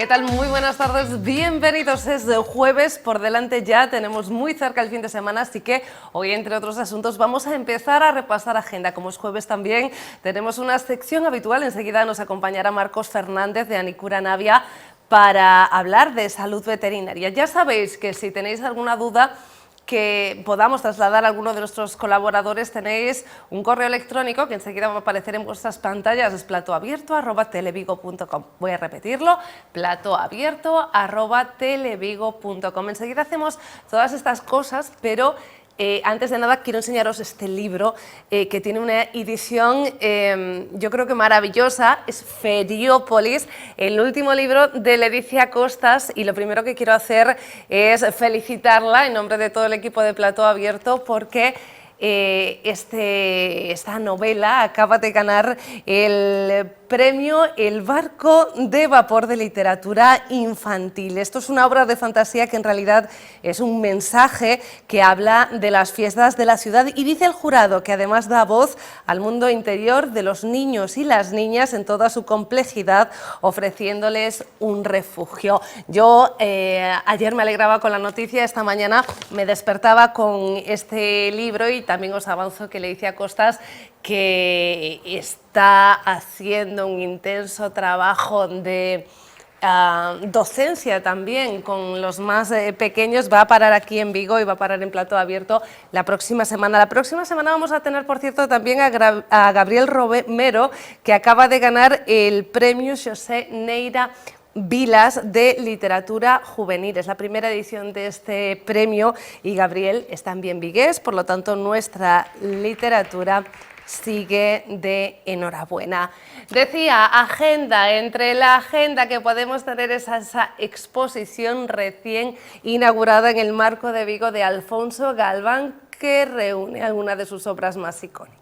tal? Muy buenas tardes, bienvenidos. Es de jueves, por delante ya tenemos muy cerca el fin de semana, así que hoy, entre otros asuntos, vamos a empezar a repasar agenda. Como es jueves también, tenemos una sección habitual. Enseguida nos acompañará Marcos Fernández de Anicura Navia para hablar de salud veterinaria. Ya sabéis que si tenéis alguna duda que podamos trasladar a alguno de nuestros colaboradores, tenéis un correo electrónico que enseguida va a aparecer en vuestras pantallas, es platoabierto@televigo.com. Voy a repetirlo, platoabierto@televigo.com. Enseguida hacemos todas estas cosas, pero antes de nada quiero enseñaros este libro que tiene una edición yo creo que maravillosa, es Feriópolis, el último libro de Leticia Costas, y lo primero que quiero hacer es felicitarla en nombre de todo el equipo de Plató Abierto porque esta novela acaba de ganar el premio El barco de vapor de literatura infantil. Esto es una obra de fantasía que en realidad es un mensaje que habla de las fiestas de la ciudad, y dice el jurado que además da voz al mundo interior de los niños y las niñas en toda su complejidad, ofreciéndoles un refugio. Yo ayer me alegraba con la noticia, esta mañana me despertaba con este libro, y también os avanzo que Leticia Costas, que está haciendo un intenso trabajo de docencia también con los más pequeños, va a parar aquí en Vigo y va a parar en Plató Abierto la próxima semana. La próxima semana vamos a tener, por cierto, también a Gabriel Romero, que acaba de ganar el premio José Neira Vilas de literatura juvenil. Es la primera edición de este premio y Gabriel es también vigués, por lo tanto nuestra literatura sigue de enhorabuena. Decía, agenda. Entre la agenda que podemos tener es esa exposición recién inaugurada en el Marco de Vigo de Alfonso Galván, que reúne algunas de sus obras más icónicas.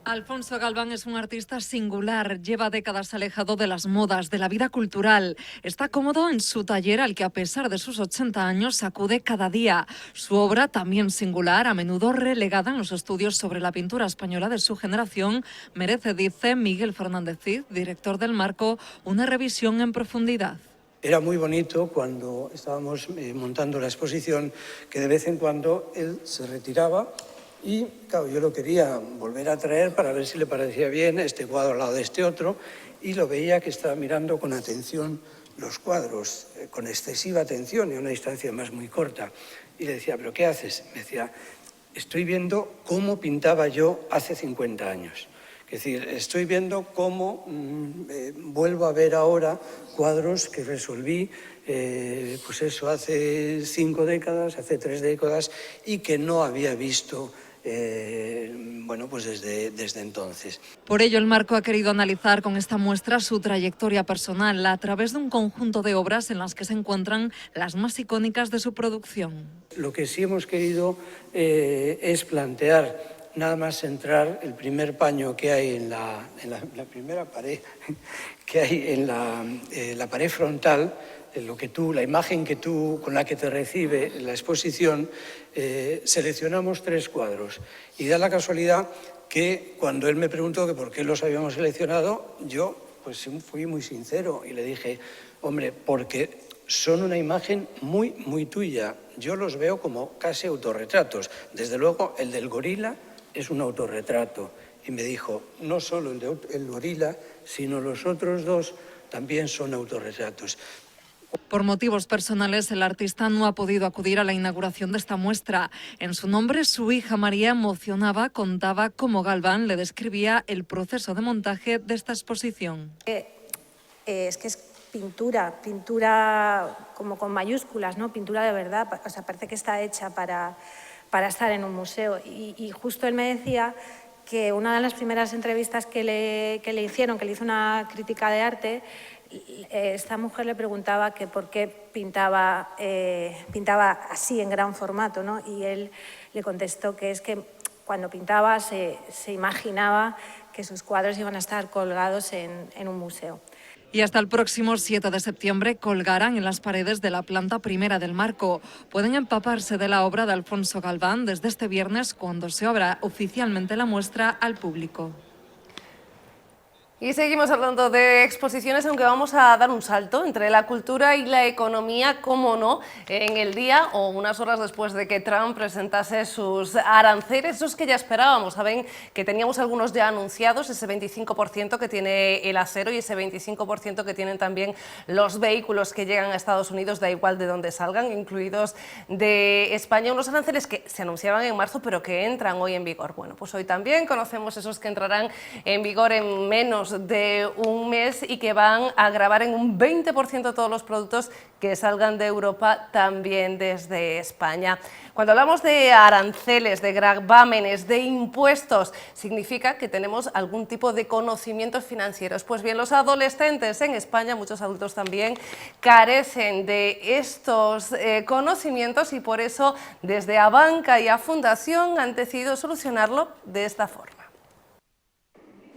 Alfonso Galván es un artista singular, lleva décadas alejado de las modas, de la vida cultural. Está cómodo en su taller, al que a pesar de sus 80 años acude cada día. Su obra, también singular, a menudo relegada en los estudios sobre la pintura española de su generación, merece, dice Miguel Fernández Cid, director del Marco, una revisión en profundidad. Era muy bonito cuando estábamos montando la exposición, que de vez en cuando él se retiraba. Y claro, yo lo quería volver a traer para ver si le parecía bien este cuadro al lado de este otro, y lo veía que estaba mirando con atención los cuadros, con excesiva atención y a una distancia más muy corta. Y le decía, ¿pero qué haces? Me decía, estoy viendo cómo pintaba yo hace 50 años. Es decir, estoy viendo cómo vuelvo a ver ahora cuadros que resolví pues eso, hace 5 décadas, hace 3 décadas, y que no había visto bueno, pues desde entonces. Por ello, el Marco ha querido analizar con esta muestra su trayectoria personal a través de un conjunto de obras en las que se encuentran las más icónicas de su producción. Lo que sí hemos querido es plantear, nada más entrar, el primer paño que hay en la primera pared, que hay en la pared frontal, la imagen con la que te recibe la exposición. Seleccionamos 3 cuadros, y da la casualidad que cuando él me preguntó que por qué los habíamos seleccionado, yo pues fui muy sincero y le dije, hombre, porque son una imagen muy, muy tuya. Yo los veo como casi autorretratos. Desde luego, el del gorila es un autorretrato. Y me dijo, no solo el gorila, sino los otros 2 también son autorretratos. Por motivos personales, el artista no ha podido acudir a la inauguración de esta muestra. En su nombre, su hija María contaba cómo Galván le describía el proceso de montaje de esta exposición. Es que es pintura como con mayúsculas, ¿no? Pintura de verdad, o sea, parece que está hecha para estar en un museo. Y justo él me decía que una de las primeras entrevistas que le hicieron, que le hizo una crítica de arte, esta mujer le preguntaba que por qué pintaba así en gran formato, ¿no? Y él le contestó que es que cuando pintaba se imaginaba que sus cuadros iban a estar colgados en un museo. Y hasta el próximo 7 de septiembre colgarán en las paredes de la planta primera del Marco. Pueden empaparse de la obra de Alfonso Galván desde este viernes, cuando se abra oficialmente la muestra al público. Y seguimos hablando de exposiciones, aunque vamos a dar un salto entre la cultura y la economía, cómo no, en el día o unas horas después de que Trump presentase sus aranceles, esos que ya esperábamos. Saben que teníamos algunos ya anunciados, ese 25% que tiene el acero y ese 25% que tienen también los vehículos que llegan a Estados Unidos, da igual de dónde salgan, incluidos de España, unos aranceles que se anunciaban en marzo pero que entran hoy en vigor. Bueno, pues hoy también conocemos esos que entrarán en vigor en menos de un mes y que van a gravar en un 20% todos los productos que salgan de Europa, también desde España. Cuando hablamos de aranceles, de gravámenes, de impuestos, significa que tenemos algún tipo de conocimientos financieros. Pues bien, los adolescentes en España, muchos adultos también, carecen de estos conocimientos y por eso desde Abanca y a Fundación han decidido solucionarlo de esta forma.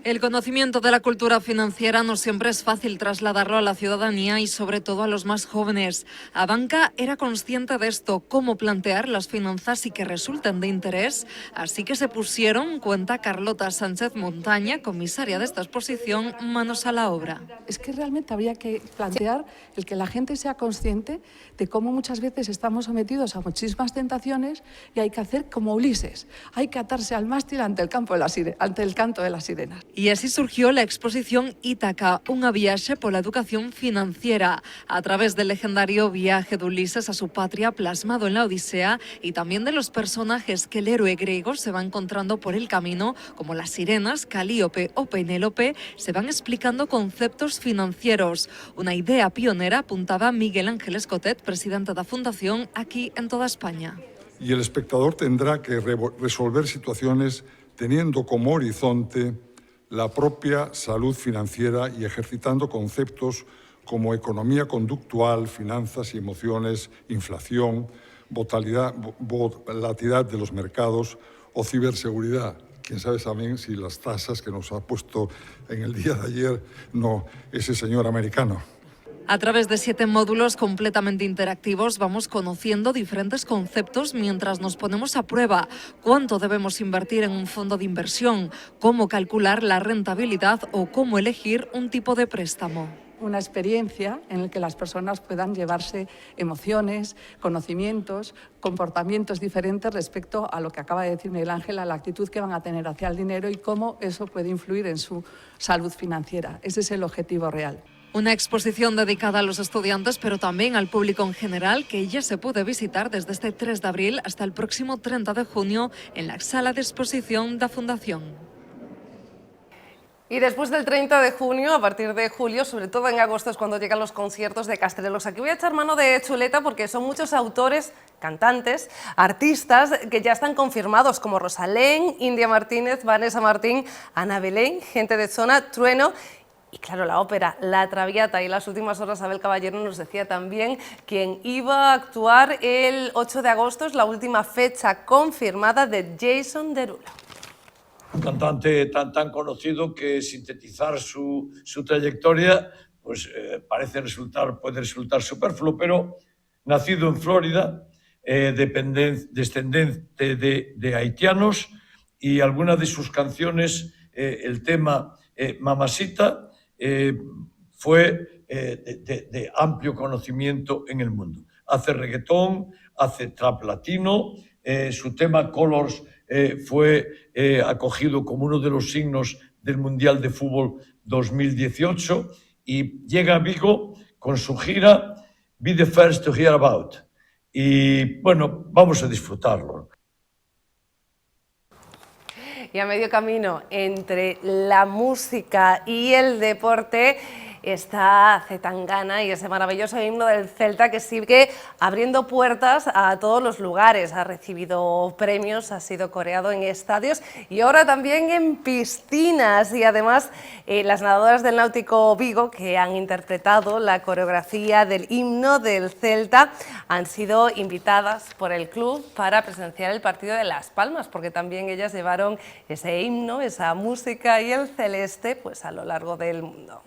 El conocimiento de la cultura financiera no siempre es fácil trasladarlo a la ciudadanía y sobre todo a los más jóvenes. Abanca era consciente de esto, cómo plantear las finanzas y que resulten de interés, así que se pusieron, cuenta Carlota Sánchez Montaña, comisaria de esta exposición, manos a la obra. Es que realmente habría que plantear el que la gente sea consciente de cómo muchas veces estamos sometidos a muchísimas tentaciones y hay que hacer como Ulises, hay que atarse al mástil ante el canto de las sirenas. Y así surgió la exposición Ítaca, un viaje por la educación financiera, a través del legendario viaje de Ulises a su patria plasmado en la Odisea y también de los personajes que el héroe griego se va encontrando por el camino, como las sirenas, Calíope o Penélope, se van explicando conceptos financieros. Una idea pionera, apuntaba Miguel Ángel Escotet, presidente de la Fundación, aquí en toda España. Y el espectador tendrá que resolver situaciones teniendo como horizonte la propia salud financiera y ejercitando conceptos como economía conductual, finanzas y emociones, inflación, volatilidad de los mercados o ciberseguridad. Quién sabe también si las tasas que nos ha puesto en el día de ayer ese señor americano. A través de 7 módulos completamente interactivos vamos conociendo diferentes conceptos mientras nos ponemos a prueba. Cuánto debemos invertir en un fondo de inversión, cómo calcular la rentabilidad o cómo elegir un tipo de préstamo. Una experiencia en la que las personas puedan llevarse emociones, conocimientos, comportamientos diferentes respecto a lo que acaba de decir Miguel Ángel, a la actitud que van a tener hacia el dinero y cómo eso puede influir en su salud financiera. Ese es el objetivo real. Una exposición dedicada a los estudiantes, pero también al público en general, que ya se puede visitar desde este 3 de abril hasta el próximo 30 de junio en la sala de exposición de la Fundación. Y después del 30 de junio, a partir de julio, sobre todo en agosto, es cuando llegan los conciertos de Castrelos. Aquí voy a echar mano de chuleta porque son muchos autores, cantantes, artistas que ya están confirmados, como Rosalén, India Martínez, Vanessa Martín, Ana Belén, Gente de Zona, Trueno. Y claro, la ópera La Traviata, y las últimas horas Abel Caballero nos decía también quién iba a actuar el 8 de agosto, es la última fecha confirmada de Jason Derulo. Un cantante tan conocido que sintetizar su trayectoria pues, puede resultar superfluo, pero nacido en Florida, descendente de haitianos, y algunas de sus canciones, el tema Mamacita, fue de amplio conocimiento en el mundo. Hace reggaetón, hace trap latino, su tema Colors fue acogido como uno de los signos del Mundial de Fútbol 2018 y llega a Vigo con su gira Be the First to Hear About. Y bueno, vamos a disfrutarlo. Y a medio camino entre la música y el deporte está Zetangana y ese maravilloso himno del Celta que sigue abriendo puertas a todos los lugares. Ha recibido premios, ha sido coreado en estadios y ahora también en piscinas. Y además las nadadoras del Náutico Vigo, que han interpretado la coreografía del himno del Celta, han sido invitadas por el club para presenciar el partido de Las Palmas, porque también ellas llevaron ese himno, esa música y el celeste pues a lo largo del mundo.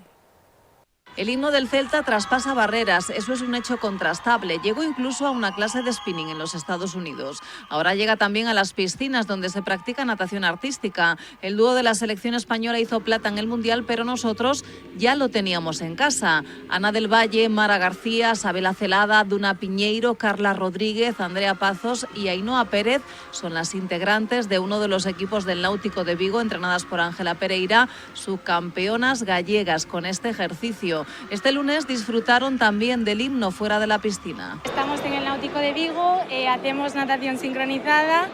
El himno del Celta traspasa barreras, eso es un hecho contrastable. Llegó incluso a una clase de spinning en los Estados Unidos. Ahora llega también a las piscinas donde se practica natación artística. El dúo de la selección española hizo plata en el Mundial, pero nosotros ya lo teníamos en casa. Ana del Valle, Mara García, Sabela Celada, Duna Piñeiro, Carla Rodríguez, Andrea Pazos y Ainhoa Pérez son las integrantes de uno de los equipos del Náutico de Vigo, entrenadas por Ángela Pereira, subcampeonas gallegas con este ejercicio. Este lunes disfrutaron también del himno fuera de la piscina. Estamos en el Náutico de Vigo, hacemos natación sincronizada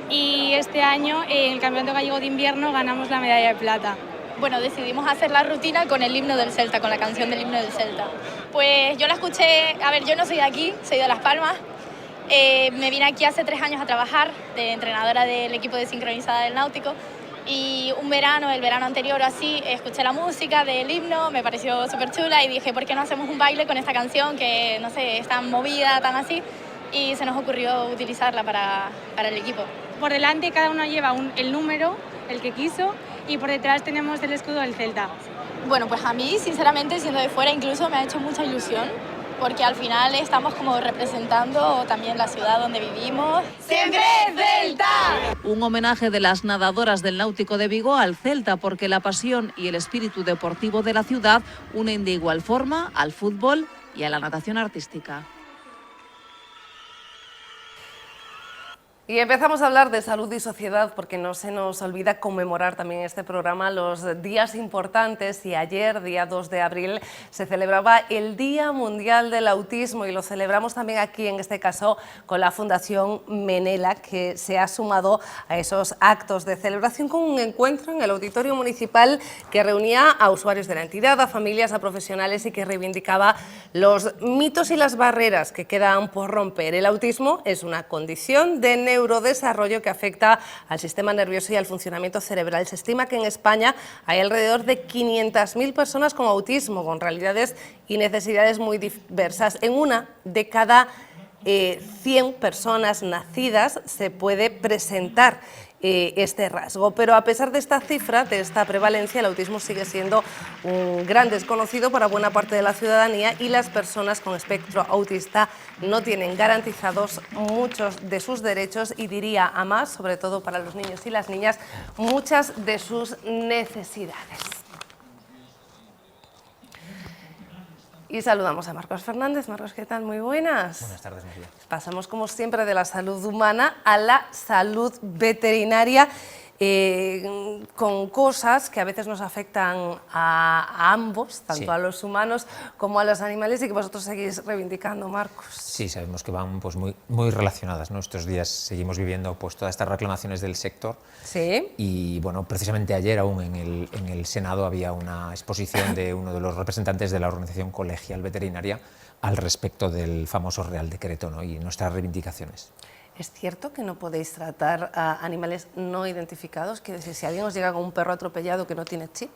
y este año en el Campeonato Gallego de Invierno ganamos la medalla de plata. Bueno, decidimos hacer la rutina con el himno del Celta, con la canción del himno del Celta. Pues yo la escuché, yo no soy de aquí, soy de Las Palmas. Me vine aquí hace 3 años a trabajar de entrenadora del equipo de sincronizada del Náutico. Y el verano anterior así, escuché la música del himno, me pareció súper chula y dije, ¿por qué no hacemos un baile con esta canción que, no sé, es tan movida, tan así? Y se nos ocurrió utilizarla para el equipo. Por delante cada uno lleva el número, el que quiso, y por detrás tenemos el escudo del Celta. Bueno, pues a mí, sinceramente, siendo de fuera, incluso me ha hecho mucha ilusión, porque al final estamos como representando también la ciudad donde vivimos. ¡Siempre Celta! Un homenaje de las nadadoras del Náutico de Vigo al Celta, porque la pasión y el espíritu deportivo de la ciudad unen de igual forma al fútbol y a la natación artística. Y empezamos a hablar de salud y sociedad porque no se nos olvida conmemorar también en este programa los días importantes, y ayer, día 2 de abril, se celebraba el Día Mundial del Autismo y lo celebramos también aquí, en este caso, con la Fundación Menela, que se ha sumado a esos actos de celebración con un encuentro en el Auditorio Municipal que reunía a usuarios de la entidad, a familias, a profesionales y que reivindicaba los mitos y las barreras que quedan por romper. El autismo es una condición de neurodesarrollo que afecta al sistema nervioso y al funcionamiento cerebral. Se estima que en España hay alrededor de 500.000 personas con autismo, con realidades y necesidades muy diversas. En una de cada 100 personas nacidas se puede presentar este rasgo, pero a pesar de esta cifra, de esta prevalencia, el autismo sigue siendo un gran desconocido para buena parte de la ciudadanía y las personas con espectro autista no tienen garantizados muchos de sus derechos y, diría a más, sobre todo para los niños y las niñas, muchas de sus necesidades. Y saludamos a Marcos Fernández. Marcos, ¿qué tal? Muy buenas. Buenas tardes, María. Pasamos, como siempre, de la salud humana a la salud veterinaria, con cosas que a veces nos afectan a ambos, tanto Sí. a los humanos como a los animales, y que vosotros seguís reivindicando, Marcos. Sí, sabemos que van pues, muy relacionadas, ¿no? Estos días seguimos viviendo pues, todas estas reclamaciones del sector. Sí. Y bueno, precisamente ayer aún en el Senado había una exposición de uno de los representantes de la organización colegial veterinaria al respecto del famoso Real Decreto, ¿no? Y nuestras reivindicaciones. ¿Es cierto que no podéis tratar a animales no identificados? Quiero decir, si alguien os llega con un perro atropellado que no tiene chip.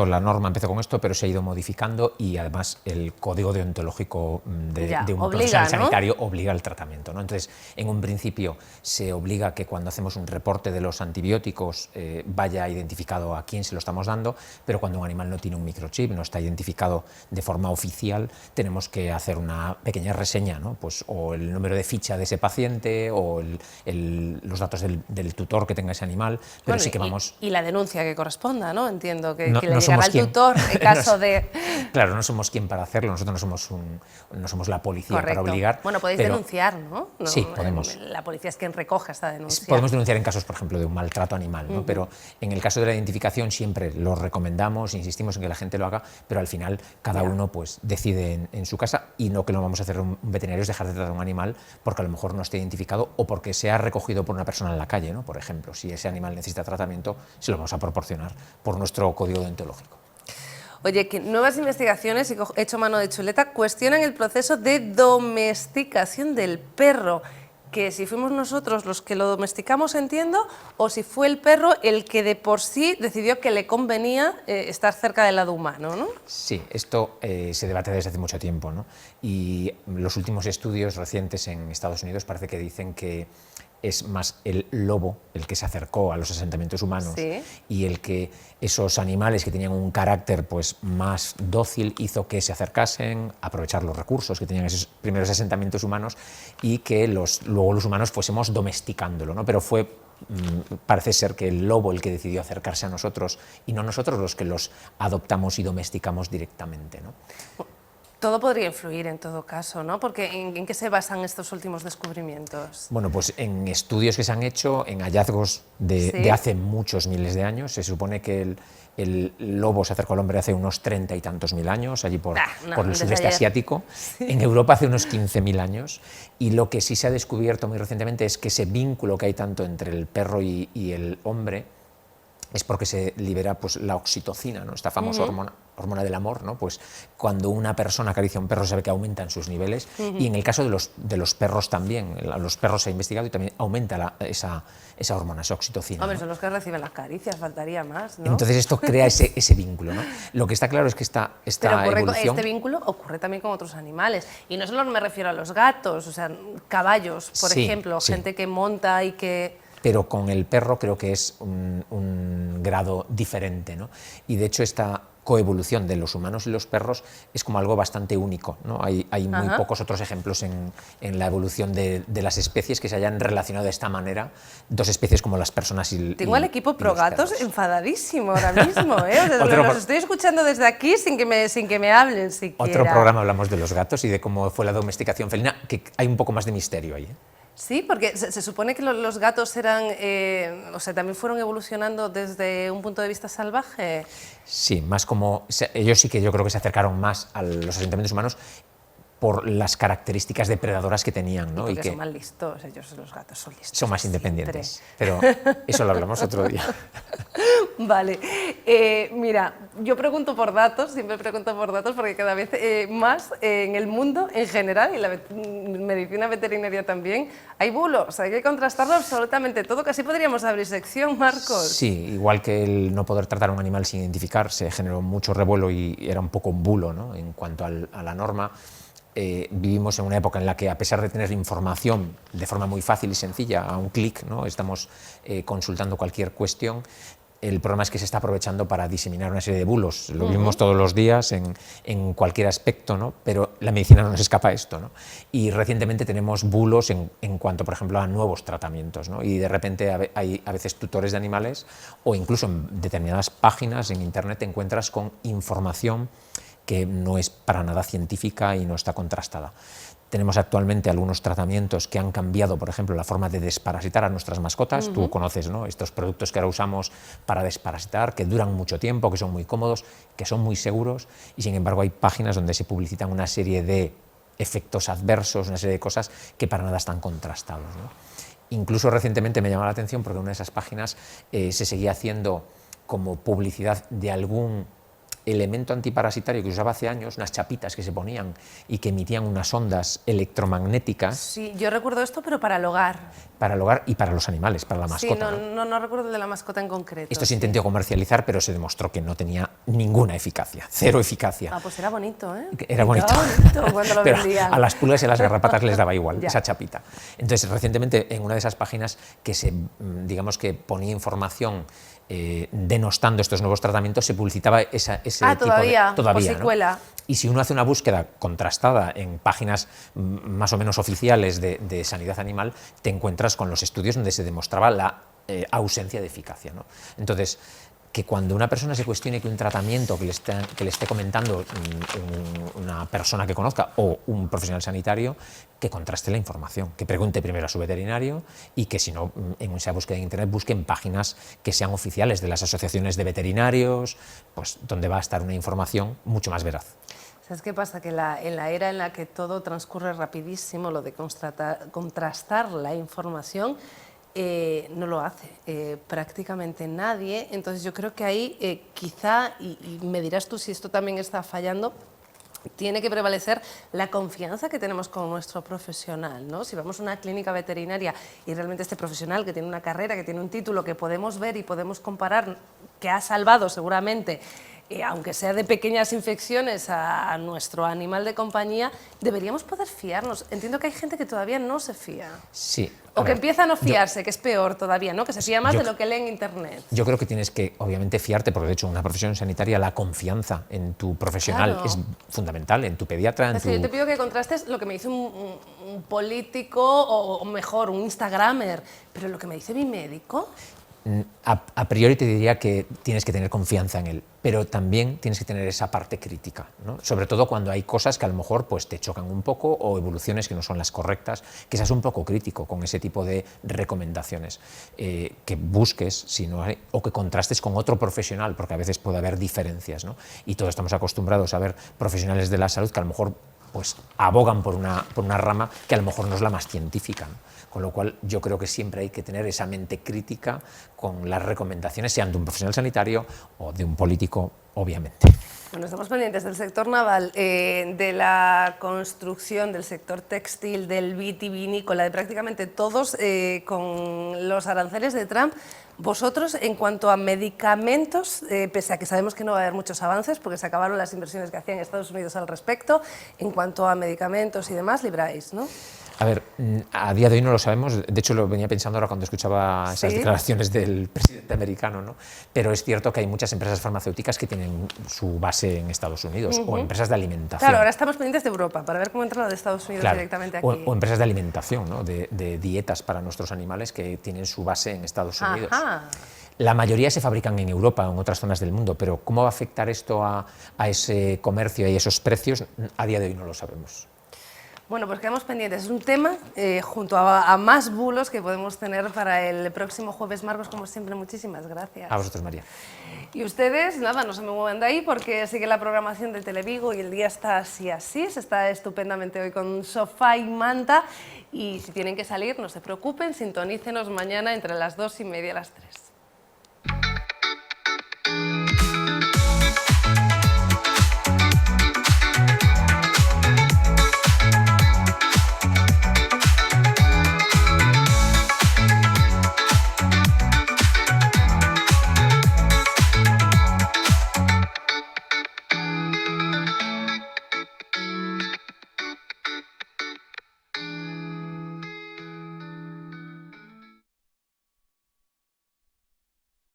La norma empezó con esto, pero se ha ido modificando y además el código deontológico de un profesional sanitario obliga al tratamiento, ¿no? Entonces, en un principio se obliga que cuando hacemos un reporte de los antibióticos vaya identificado a quién se lo estamos dando, pero cuando un animal no tiene un microchip, no está identificado de forma oficial, tenemos que hacer una pequeña reseña, ¿no? Pues, o el número de ficha de ese paciente o los datos del tutor que tenga ese animal, pero bueno, sí que vamos... Y la denuncia que corresponda, ¿no? Entiendo que No le llegará al tutor en caso de... Claro, no somos quien para hacerlo, nosotros no somos la policía. Correcto. Para obligar. Bueno, podéis denunciar, ¿no? Sí, podemos. La policía es quien recoge esta denuncia. Podemos denunciar en casos, por ejemplo, de un maltrato animal, ¿no? Pero en el caso de la identificación siempre lo recomendamos, insistimos en que la gente lo haga, pero al final cada uno pues, decide en su casa, y lo que no vamos a hacer un veterinario es dejar de tratar a un animal porque a lo mejor no esté identificado o porque sea recogido por una persona en la calle, ¿no? Por ejemplo, si ese animal necesita tratamiento, se lo vamos a proporcionar por nuestro código deontológico. Oye, que nuevas investigaciones, y he hecho mano de chuleta, cuestionan el proceso de domesticación del perro, que si fuimos nosotros los que lo domesticamos, entiendo, o si fue el perro el que de por sí decidió que le convenía estar cerca del lado humano, ¿no? Sí, esto se debate desde hace mucho tiempo, ¿no? Y los últimos estudios recientes en Estados Unidos parece que dicen que es más el lobo el que se acercó a los asentamientos humanos, sí, y el que esos animales que tenían un carácter pues más dócil hizo que se acercasen, aprovechar los recursos que tenían esos primeros asentamientos humanos y que luego los humanos fuésemos domesticándolo, ¿no? Pero parece ser que el lobo el que decidió acercarse a nosotros y no nosotros los que los adoptamos y domesticamos directamente, ¿no? Todo podría influir en todo caso, ¿no? Porque ¿en qué se basan estos últimos descubrimientos? Bueno, pues en estudios que se han hecho, en hallazgos de hace muchos miles de años. Se supone que el lobo se acercó al hombre hace unos 30 y tantos mil años, allí por el sudeste asiático. Sí. En Europa hace unos 15.000 años. Y lo que sí se ha descubierto muy recientemente es que ese vínculo que hay tanto entre el perro y el hombre es porque se libera pues, la oxitocina, ¿no? Esta famosa hormona del amor, ¿no? Pues cuando una persona acaricia a un perro se ve que aumentan sus niveles, y en el caso de los perros también, los perros se ha investigado y también aumenta esa hormona, esa oxitocina. Hombre, ¿no? Son los que reciben las caricias, faltaría más, ¿no? Entonces esto crea ese vínculo, ¿no? Lo que está claro es que esta evolución... Este vínculo ocurre también con otros animales, y no solo me refiero a los gatos, o sea, caballos, por ejemplo, gente que monta y que... Pero con el perro creo que es un grado diferente, ¿no? Y de hecho esta coevolución de los humanos y los perros es como algo bastante único, ¿no? Hay muy pocos otros ejemplos en la evolución de las especies que se hayan relacionado de esta manera, dos especies como las personas y Tengo al equipo pro gatos enfadadísimo ahora mismo, ¿eh? O sea, los estoy escuchando desde aquí sin que me hablen siquiera. Otro programa hablamos de los gatos y de cómo fue la domesticación felina, que hay un poco más de misterio ahí, ¿eh? Sí, porque se supone que los gatos eran, o sea, también fueron evolucionando desde un punto de vista salvaje. Sí, más como, ellos sí que yo creo que se acercaron más a los asentamientos humanos por las características depredadoras que tenían, ¿no? Y que son más listos, los gatos son listos. Son más independientes, pero eso lo hablamos otro día. Vale, mira, yo pregunto por datos, siempre pregunto por datos porque cada vez más en el mundo en general y la medicina veterinaria también hay bulos, hay que contrastarlo absolutamente todo, casi podríamos abrir sección, Marcos. Sí, igual que el no poder tratar a un animal sin identificar se generó mucho revuelo y era un poco un bulo, ¿no? En cuanto a la norma. Vivimos en una época en la que, a pesar de tener información de forma muy fácil y sencilla, a un clic, ¿no? Estamos consultando cualquier cuestión. El problema es que se está aprovechando para diseminar una serie de bulos. Lo vivimos todos los días en cualquier aspecto, ¿no? Pero la medicina no nos escapa a esto, ¿no? Y recientemente tenemos bulos en cuanto, por ejemplo, a nuevos tratamientos, ¿no? Y de repente hay a veces tutores de animales o incluso en determinadas páginas en Internet te encuentras con información que no es para nada científica y no está contrastada. Tenemos actualmente algunos tratamientos que han cambiado, por ejemplo, la forma de desparasitar a nuestras mascotas. Tú conoces, ¿no? Estos productos que ahora usamos para desparasitar, que duran mucho tiempo, que son muy cómodos, que son muy seguros, y sin embargo hay páginas donde se publicitan una serie de efectos adversos, una serie de cosas que para nada están contrastados, ¿no? Incluso recientemente me llamó la atención porque en una de esas páginas se seguía haciendo como publicidad de algún elemento antiparasitario que se usaba hace años, unas chapitas que se ponían y que emitían unas ondas electromagnéticas. Sí, yo recuerdo esto, pero para el hogar. Para el hogar y para los animales, para la mascota. Sí, no recuerdo de la mascota en concreto. Esto se intentó comercializar, pero se demostró que no tenía ninguna eficacia, cero eficacia. Ah, pues era bonito, ¿eh? Era bonito. Era bonito cuando lo pero vendían. A las pulgas y a las garrapatas les daba igual esa chapita. Entonces, recientemente, en una de esas páginas que digamos que ponía información denostando estos nuevos tratamientos, se publicitaba ese tipo de... Todavía, ¿no? Y si uno hace una búsqueda contrastada en páginas más o menos oficiales de sanidad animal, te encuentras con los estudios donde se demostraba la ausencia de eficacia, ¿no? Entonces, que cuando una persona se cuestione que un tratamiento que le esté comentando una persona que conozca o un profesional sanitario, que contraste la información, que pregunte primero a su veterinario y que si no, en esa búsqueda en Internet busquen páginas que sean oficiales de las asociaciones de veterinarios, pues donde va a estar una información mucho más veraz. ¿Sabes qué pasa? Que en la era en la que todo transcurre rapidísimo, lo de contrastar la información, no lo hace prácticamente nadie. Entonces yo creo que ahí quizá, y me dirás tú si esto también está fallando, tiene que prevalecer la confianza que tenemos con nuestro profesional, ¿no? Si vamos a una clínica veterinaria y realmente este profesional que tiene una carrera, que tiene un título, que podemos ver y podemos comparar, que ha salvado seguramente, aunque sea de pequeñas infecciones, a nuestro animal de compañía, deberíamos poder fiarnos. Entiendo que hay gente que todavía no se fía. Sí, O que empieza a no fiarse, que es peor todavía, ¿no? Que se fía más de lo que lee en Internet. Yo creo que tienes que, obviamente, fiarte, porque de hecho en una profesión sanitaria la confianza en tu profesional es fundamental, en tu pediatra, en tu... Yo te pido que contrastes lo que me dice un político o mejor, un instagramer, pero lo que me dice mi médico... A priori te diría que tienes que tener confianza en él, pero también tienes que tener esa parte crítica, ¿no? Sobre todo cuando hay cosas que a lo mejor pues, te chocan un poco o evoluciones que no son las correctas, que seas un poco crítico con ese tipo de recomendaciones, que busques si no hay, o que contrastes con otro profesional, porque a veces puede haber diferencias, ¿no? Y todos estamos acostumbrados a ver profesionales de la salud que a lo mejor pues, abogan por una rama que a lo mejor no es la más científica, ¿no? Con lo cual yo creo que siempre hay que tener esa mente crítica con las recomendaciones, sean de un profesional sanitario o de un político, obviamente. Bueno, estamos pendientes del sector naval, de la construcción, del sector textil, del vitivinícola, de prácticamente todos, con los aranceles de Trump. Vosotros, en cuanto a medicamentos, pese a que sabemos que no va a haber muchos avances, porque se acabaron las inversiones que hacían Estados Unidos al respecto, en cuanto a medicamentos y demás, libráis, ¿no? A ver, a día de hoy no lo sabemos, de hecho lo venía pensando ahora cuando escuchaba esas declaraciones del presidente americano, ¿no? Pero es cierto que hay muchas empresas farmacéuticas que tienen su base en Estados Unidos, o empresas de alimentación. Claro, ahora estamos pendientes de Europa, para ver cómo entra la de Estados Unidos directamente aquí. O empresas de alimentación, ¿no? de dietas para nuestros animales que tienen su base en Estados Unidos. La mayoría se fabrican en Europa o en otras zonas del mundo, pero ¿cómo va a afectar esto a ese comercio y a esos precios? A día de hoy no lo sabemos. Bueno, pues quedamos pendientes. Es un tema, junto a más bulos que podemos tener para el próximo jueves. Marcos, como siempre, muchísimas gracias. A vosotros, María. Y ustedes, nada, no se me muevan de ahí porque sigue la programación de Televigo y el día está así, se está estupendamente hoy con sofá y manta. Y si tienen que salir, no se preocupen, sintonícenos mañana entre las 2:30 y las 3.